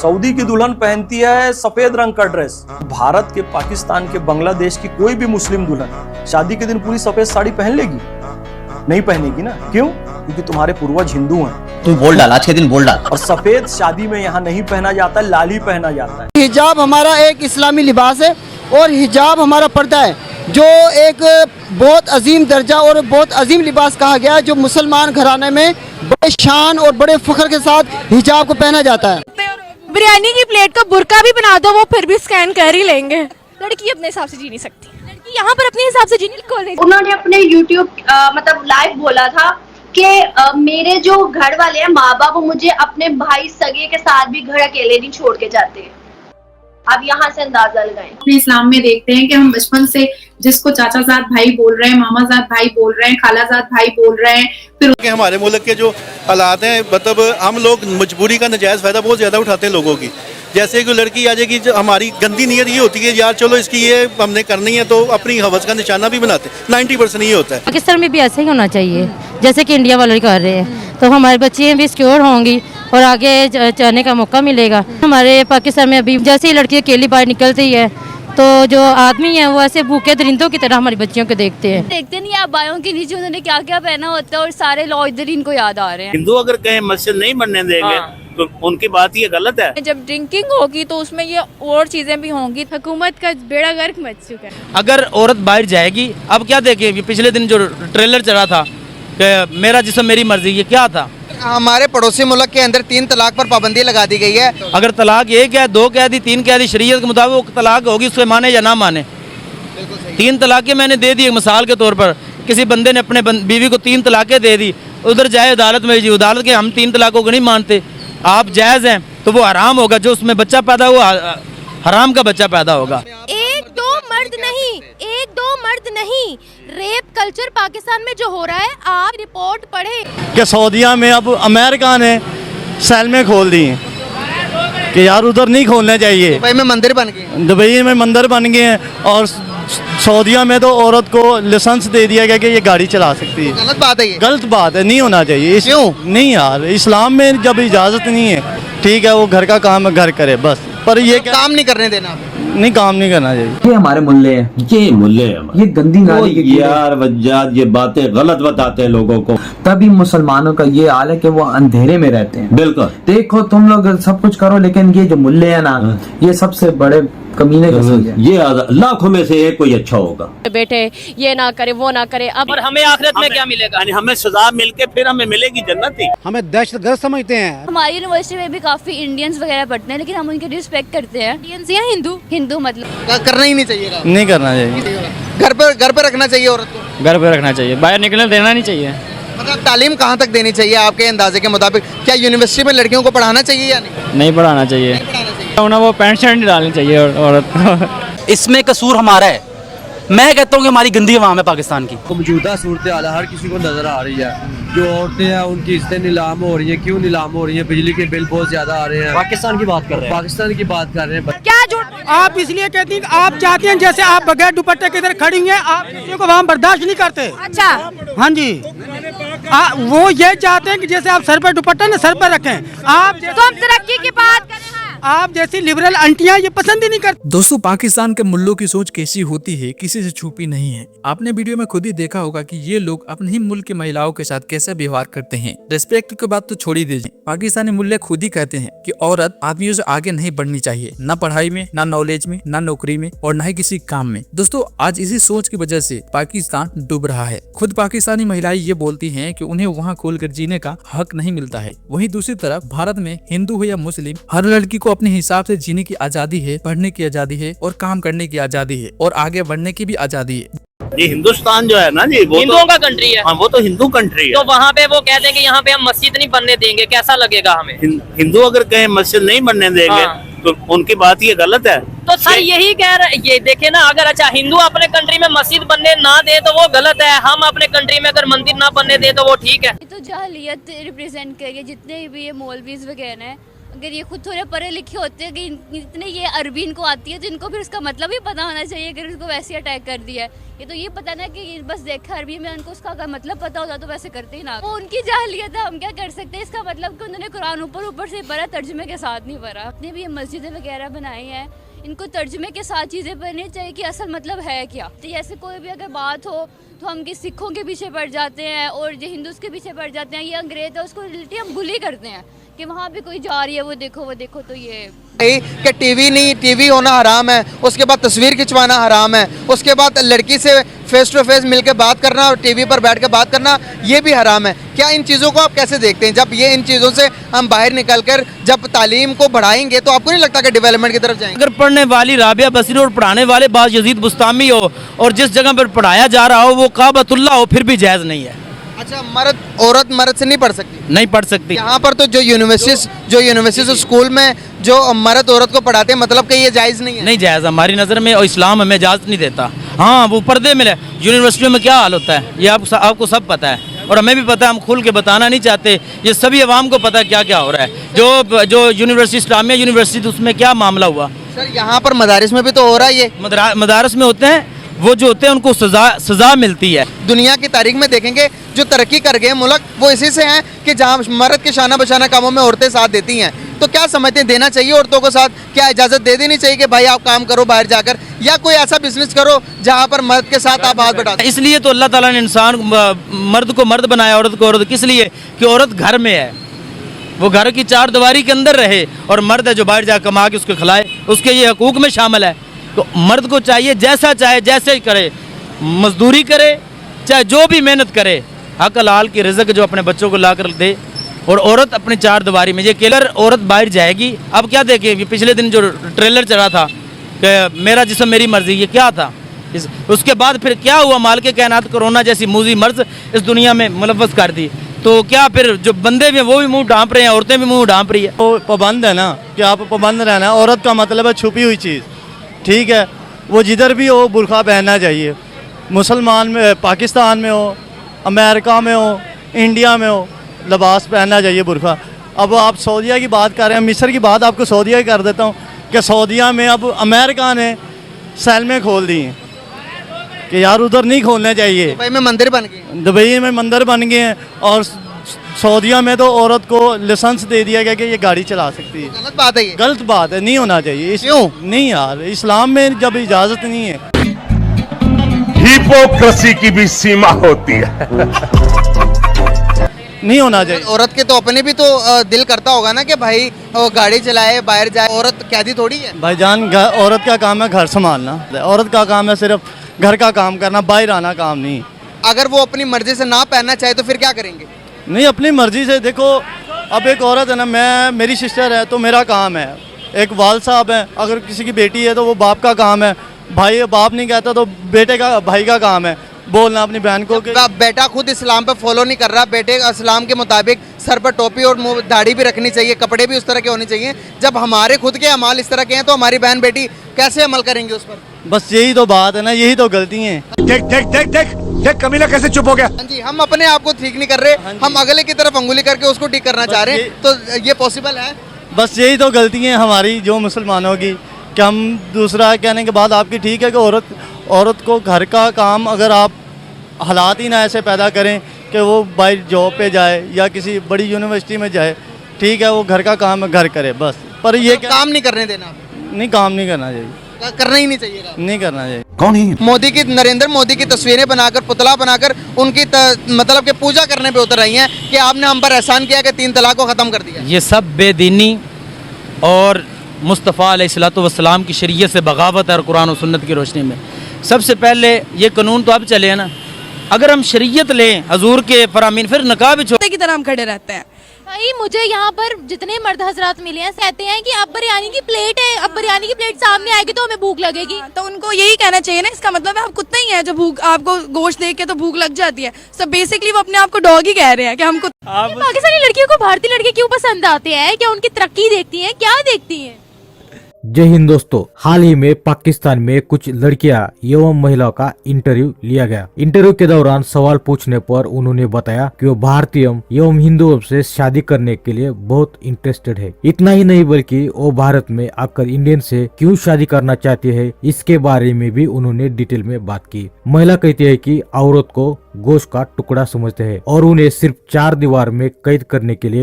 Saudi की दुल्हन पहनती है सफेद रंग का ड्रेस। भारत के, पाकिस्तान के, बांग्लादेश की कोई भी मुस्लिम दुल्हन शादी के दिन पूरी सफेद साड़ी पहन लेगी? नहीं पहनेगी ना। क्यों? क्योंकि तुम्हारे पूर्वज हिंदू हैं। तू बोल डाल, आज के दिन बोल डाल। और सफेद शादी में यहाँ नहीं पहना जाता, लाल ही पहना जाता है। हिजाब हमारा एक इस्लामी लिबास है और हिजाब हमारा पर्दा है, जो एक बहुत अजीम दर्जा और बहुत अजीम लिबास कहा गया है, जो मुसलमान घराने में बड़े शान और बड़े फख्र के साथ हिजाब को पहना जाता है। बिरयानी की प्लेट का बुर्का भी बना दो, वो फिर भी स्कैन कर ही लेंगे। लड़की अपने हिसाब से जी नहीं सकती, लड़की यहाँ पर अपने हिसाब से जी नहीं। उन्होंने अपने यूट्यूब मतलब लाइव बोला था कि मेरे जो घर वाले हैं, माँ बाप, वो मुझे अपने भाई सगे के साथ भी घर अकेले नहीं छोड़ के जाते। आप यहाँ से अंदाजा लगाएं। अपने इस्लाम में देखते हैं कि हम बचपन से जिसको चाचा जात भाई बोल रहे हैं, मामा जात भाई बोल रहे हैं, खाला जात भाई बोल रहे हैं, फिर हमारे मुल्क के जो हालात हैं, मतलब हम लोग मजबूरी का नजायज़ फायदा बहुत ज्यादा उठाते हैं लोगों की। जैसे कोई लड़की आ जाएगी, जो हमारी गंदी नीयत ये होती है यार चलो इसकी ये हमने करनी है, तो अपनी हवस का निशाना भी बनाते हैं। 90% ये होता है। पाकिस्तान में भी ऐसा ही होना चाहिए जैसे कि इंडिया वाले कर रहे हैं, तो हमारी बच्चियाँ भी सिक्योर होंगी और आगे जाने का मौका मिलेगा। हमारे पाकिस्तान में अभी जैसे ही लड़की अकेली बाहर निकलती है, तो जो आदमी है वो ऐसे भूखे दरिंदों की तरह हमारी बच्चियों को देखते हैं। देखते नहीं आप बायों के नीचे उन्होंने क्या क्या पहना होता है और सारे लॉ इधर इनको याद आ रहे हैं। हिंदू अगर कहें मस्जिद नहीं बनने देंगे तो उनकी बात ये गलत है। जब ड्रिंकिंग होगी तो उसमें ये और चीजें भी होंगी। हुकूमत का बेड़ा गर्क मच चुका है। अगर औरत बाहर जाएगी, अब क्या देखें, पिछले दिन जो ट्रेलर चला था कि मेरा जिस्म मेरी मर्जी, ये क्या था? हमारे पड़ोसी मुल्क के अंदर 3 तलाक पर पाबंदी लगा दी गई है। अगर तलाक 1 है, 2 कह दी, 3 कह दी, शरीयत के मुताबिक तलाक होगी, उससे माने या ना माने। 3 तलाक़ें मैंने दे दी मिसाल के तौर पर, किसी बंदे ने अपने बीवी को 3 तलाक़ें दे दी, उधर जाए अदालत में, जी अदालत के हम 3 तलाक़ों को नहीं मानते, आप जायज़ हैं, तो वो हराम होगा। जो उसमें बच्चा पैदा हुआ हराम का बच्चा पैदा होगा। एक दो मर्द नहीं, रेप कल्चर पाकिस्तान में जो हो रहा है, आप रिपोर्ट पढ़े कि सऊदीया में अब अमेरिका ने सेल में खोल दी हैं कि यार उधर नहीं खोलने चाहिए। दुबई में मंदिर बन गए, दुबई में मंदिर बन गए हैं और सऊदीया में तो औरत को लाइसेंस दे दिया गया कि ये गाड़ी चला सकती है। गलत बात है ये। गलत बात है, नहीं होना चाहिए। क्यों नहीं यार, इस्लाम में जब इजाज़त नहीं है, ठीक है वो घर का काम घर करे बस, पर ये काम नहीं करने देना, नहीं काम नहीं करना चाहिए। ये हमारे मुल्ले हैं, ये मुल्ले ये गंदी नाली के यार वज्जात ये बातें गलत बताते हैं लोगों को। तभी मुसलमानों का ये हाल है कि वो अंधेरे में रहते हैं। बिल्कुल, देखो तुम लोग सब कुछ करो, लेकिन ये जो मुल्ले हैं ना, ये सबसे बड़े कमीने हैं। ये लाखों में से एक कोई अच्छा होगा। बेटे ये ना करे वो ना करे, अब हमें आखिरत में क्या मिलेगा? यानी हमें सजा मिलके फिर हमें मिलेगी जन्नत ही। हमें दहशतगर्द समझते हैं। हमारी यूनिवर्सिटी में भी काफी इंडियंस वगैरह पढ़ते हैं, लेकिन हम उनकी रिस्पेक्ट करते हैं। इंडियंस या हिंदू मतलब करना ही नहीं चाहिए। नहीं करना चाहिए। घर पे रखना चाहिए औरत को, घर पे रखना चाहिए, बाहर निकलने देना नहीं चाहिए। मतलब तालीम कहाँ तक देनी चाहिए आपके अंदाजे के मुताबिक? क्या यूनिवर्सिटी में लड़कियों को पढ़ाना चाहिए या नहीं पढ़ाना चाहिए? वो पैंट शर्ट नहीं डालनी चाहिए औरत को। इसमें कसूर हमारा है। मैं कहता हूँ कि हमारी गंदी आवाम है पाकिस्तान की। मौजूदा सूरत हाल हर किसी को नजर आ रही है। जो औरतें हैं उनकी इज्जतें नीलाम हो रही हैं। क्यों नीलाम हो रही हैं? बिजली के बिल बहुत ज्यादा आ रहे हैं। पाकिस्तान की बात कर रहे हैं, पाकिस्तान की बात कर रहे हैं। क्या झूठ? आप इसलिए कहती हैं, आप चाहते हैं जैसे आप बगैर दुपट्टे के इधर खड़ी हैं, आप किसी को वहाँ बर्दाश्त नहीं करते। अच्छा, हाँ जी, वो ये चाहते हैं कि जैसे आप सर पर दुपट्टा न सर पर रखें। आप तो हम तरक्की की बात कर रहे हैं। आप जैसी लिबरल आंटियां ये पसंद ही नहीं करती। दोस्तों, पाकिस्तान के मुल्लों की सोच कैसी होती है किसी से छुपी नहीं है। आपने वीडियो में खुद ही देखा होगा कि ये लोग अपने ही मुल्क की महिलाओं के साथ कैसा व्यवहार करते हैं। रिस्पेक्ट की बात तो छोड़ ही दीजिए, पाकिस्तानी मुल्ले खुद ही कहते हैं कि औरत आदमियों से आगे नहीं बढ़नी चाहिए, ना पढ़ाई में, ना नॉलेज में, ना नौकरी में और ना ही किसी काम में। दोस्तों, आज इसी सोच की वजह से पाकिस्तान डूब रहा है। खुद पाकिस्तानी महिलाएं ये बोलती हैं कि उन्हें वहाँ खोलकर जीने का हक नहीं मिलता है। वहीं दूसरी तरफ भारत में हिंदू हो या मुस्लिम, हर लड़की को अपने हिसाब से जीने की आजादी है, पढ़ने की आजादी है और काम करने की आजादी है और आगे बढ़ने की भी आजादी है। ये हिंदुस्तान जो है ना जी, वो हिंदुओं का कंट्री है। हाँ, वो तो हिंदू कंट्री है। तो वहाँ पे वो कहते हैं कि यहाँ पे हम मस्जिद नहीं बनने देंगे, कैसा लगेगा हमें? हिंदू अगर कहें मस्जिद नहीं बनने देंगे तो उनकी बात ये गलत है। तो सर यही कह रहे, ये देखे ना, अगर अच्छा हिंदू अपने कंट्री में मस्जिद बनने ना दे तो वो गलत है, हम अपने कंट्री में अगर मंदिर ना बनने दे तो वो ठीक है। तो जाहिलियत रिप्रेजेंट करिए जितने भी ये मौलवीज वगैरह हैं, अगर ये खुद थोड़े पढ़े लिखे होते हैं कि इतने ये अरबी इनको आती है तो इनको फिर उसका मतलब ही पता होना चाहिए। अगर उसको वैसे अटैक कर दिया है, ये तो ये पता ना कि बस देखा अरबी में, उनको उसका अगर मतलब पता होता तो वैसे करते ही ना। वो उनकी जाहिलियत है, हम क्या कर सकते हैं। इसका मतलब कि उन्होंने कुरान ऊपर से पढ़ा, तर्जुमे के साथ नहीं पढ़ा। अपने भी ये मस्जिदें वगैरह बनाई हैं, इनको तर्जुमे के साथ चीज़ें पढ़नी चाहिए कि असल मतलब है क्या। तो जैसे कोई भी अगर बात हो तो हम कि सिखों के पीछे पड़ जाते हैं और जो हिंदूज के पीछे पड़ जाते हैं, ये अंग्रेज है उसको रिलेटिव हम बुली करते हैं कि वहाँ पे कोई जा रही है वो देखो। तो ये कि टीवी नहीं, टीवी होना हराम है, उसके बाद तस्वीर खिंचवाना हराम है, उसके बाद लड़की से फेस टू फेस मिलकर बात करना और टीवी पर बैठ कर बात करना ये भी हराम है। क्या इन चीज़ों को आप कैसे देखते हैं? जब ये इन चीज़ों से हम बाहर निकलकर जब तालीम को बढ़ाएंगे तो आपको नहीं लगता कि डेवलपमेंट की तरफ जाएंगे? अगर पढ़ने वाली राबिया बसरी और पढ़ाने वाले बाज यजीद बुस्तामी हो और जिस जगह पर पढ़ाया जा रहा हो वो काबतुल्लाह हो, फिर भी जायज़ नहीं है। अच्छा, औरत मर्द से नहीं पढ़ सकती? नहीं पढ़ सकती। यहाँ पर तो जो यूनिवर्सिटी स्कूल में जो मर्द औरत को पढ़ाते हैं, मतलब कि ये जायज़ नहीं है? नहीं जायज़ हमारी नज़र में, और इस्लाम हमें इजाज़त नहीं देता। हाँ, वो पर्दे में यूनिवर्सिटियों में क्या हाल होता है ये आपको सब पता है और हमें भी पता है। हम खुल के बताना नहीं चाहते, ये सभी अवाम को पता है क्या क्या हो रहा है। जो यूनिवर्सिटी इस्लामिया यूनिवर्सिटी उसमें क्या मामला हुआ सर? यहाँ पर मदारिस में भी तो हो रहा है ये। मदारस में होते हैं, वो जो होते हैं उनको सजा मिलती है। दुनिया की तारीख में देखेंगे जो तरक्की कर गए मुल्क वो इसी से हैं कि जहाँ मर्द के शाना बशाना कामों में औरतें साथ देती हैं। तो क्या समझते हैं, देना चाहिए औरतों को साथ? क्या इजाज़त दे देनी चाहिए कि भाई आप काम करो बाहर जाकर, या कोई ऐसा बिजनेस करो जहाँ पर मर्द के साथ आप हाथ बढ़ा? इसलिए तो अल्लाह ताला ने इंसान मर्द को मर्द बनाया, औरत को औरत। किस लिए? कि औरत घर में है, वो घर की चार दीवारी के अंदर रहे, और मर्द है जो बाहर जा कमा के उसको खिलाए, उसके ये हकूक में शामिल है। तो मर्द को चाहिए जैसा चाहे जैसे करे, मजदूरी करे चाहे जो भी मेहनत करे, हक हलाल की रिज़्क जो अपने बच्चों को ला कर दे, और औरत अपनी चार दीवारी में। ये केलर औरत बाहर जाएगी। अब क्या देखें, पिछले दिन जो ट्रेलर चला था कि मेरा जिस्म मेरी मर्जी, ये क्या था? उसके बाद फिर क्या हुआ? माल के कायनात कोरोना जैसी मूजी मर्ज इस दुनिया में मुलव्वस कर दी। तो क्या फिर जो बंदे भी वो भी मुंह ढांप रहे हैं, औरतें भी मुंह ढांप रही है। वो पाबंद है ना कि आप पाबंद रहना है। औरत का मतलब है छुपी हुई चीज़, ठीक है? वो जिधर भी हो बुर्का पहनना चाहिए। मुसलमान में, पाकिस्तान में हो, अमेरिका में हो, इंडिया में हो, लिबास पहनना चाहिए बुर्का। अब आप सऊदीया की बात कर रहे हैं, मिस्र की बात आपको सऊदीया की कर देता हूँ कि सऊदीया में अब अमेरिका ने सैलमें खोल दी हैं कि यार उधर नहीं खोलने चाहिए। दुबई में मंदिर बन गए, दुबई में मंदिर बन गए हैं, और सऊदीया में तो औरत को लाइसेंस दे दिया गया कि ये गाड़ी चला सकती है। गलत बात है ये। गलत बात है, नहीं होना चाहिए। क्यों? नहीं यार, इस्लाम में जब इजाज़त नहीं है। हिपोक्रेसी की भी सीमा होती है। नहीं होना चाहिए। औरत के तो अपने भी तो दिल करता होगा ना कि भाई वो गाड़ी चलाए बाहर जाए। औरत कैदी थोड़ी है भाईजान। औरत का काम है घर संभालना, औरत का काम है सिर्फ घर का काम करना, बाहर आना काम नहीं। अगर वो अपनी मर्जी से ना पहनना चाहे तो फिर क्या करेंगे? नहीं, अपनी मर्जी से। देखो, अब एक औरत है ना, मेरी सिस्टर है तो मेरा काम है। एक वाल साहब है, अगर किसी की बेटी है तो वो बाप का काम है। भाई बाप नहीं कहता तो बेटे का, भाई का काम है बोलना अपनी बहन को कि बेटा खुद इस्लाम पे फॉलो नहीं कर रहा, बेटे इस्लाम के मुताबिक सर पर टोपी और दाढ़ी भी रखनी चाहिए, कपड़े भी उस तरह के होने चाहिए। जब हमारे खुद के अमाल इस तरह के हैं तो हमारी बहन बेटी कैसे अमल करेंगे उस पर? बस यही तो बात है ना, यही तो गलती है। देख देख देख देख देख कमीना कैसे चुप हो गया। हाँ जी, हम अपने आप को ठीक नहीं कर रहे, हम अगले की तरफ अंगुली करके उसको ठीक करना चाह रहे हैं। तो ये पॉसिबल है? बस यही तो गलती है हमारी जो मुसलमानों की, कि हम दूसरा कहने के बाद आपकी ठीक है कि औरत को घर का काम, अगर आप हालात ही ना ऐसे पैदा करें कि वो बाहर जॉब पे जाए या किसी बड़ी यूनिवर्सिटी में जाए, ठीक है, वो घर का काम घर करे बस। पर ये काम नहीं करने देना? नहीं, काम नहीं करना चाहिए, करना ही नहीं चाहिए। नहीं करना चाहिए। कौन है? मोदी की, नरेंद्र मोदी की तस्वीरें बनाकर, पुतला बनाकर उनकी मतलब कि पूजा करने पे उतर रही हैं कि आपने हम पर एहसान किया कि 3 तलाक को ख़त्म कर दिया। ये सब बेदीनी और मुस्तफ़ा अलैहिस्सलाम की शरीयत से बगावत है। और कुरान और सुन्नत की रोशनी में सबसे पहले ये कानून तो अब चले हैं ना, अगर हम शरीयत लें हजूर के फरामीन, फिर नकाब भी छोटे की तरह हम खड़े रहते हैं। भाई मुझे यहाँ पर जितने मर्द हजरात मिले हैं कहते हैं कि अब बिरयानी की प्लेट है, अब बिरयानी की प्लेट सामने आएगी तो हमें भूख लगेगी। तो उनको यही कहना चाहिए ना, इसका मतलब है आप कुत्ते ही हैं जो भूख, आपको गोश्त देख के तो भूख लग जाती है। सो बेसिकली वो अपने आप को डॉग ही कह रहे हैं कि हमको। पाकिस्तानी लड़कियों को भारतीय लड़के क्यों पसंद आते हैं? क्या उनकी तरक्की देखती हैं, क्या देखती हैं? जय हिंद दोस्तों, हाल ही में पाकिस्तान में कुछ लड़कियां एवं महिलाओं का इंटरव्यू लिया गया। इंटरव्यू के दौरान सवाल पूछने पर उन्होंने बताया कि वो भारतीय एवं हिंदुओं से शादी करने के लिए बहुत इंटरेस्टेड है। इतना ही नहीं बल्कि वो भारत में आकर इंडियन से क्यों शादी करना चाहती है, इसके बारे में भी उन्होंने डिटेल में बात की। महिला कहती है कि औरत को गोश्त का टुकड़ा समझते हैं और उन्हें सिर्फ 4 दीवार में कैद करने के लिए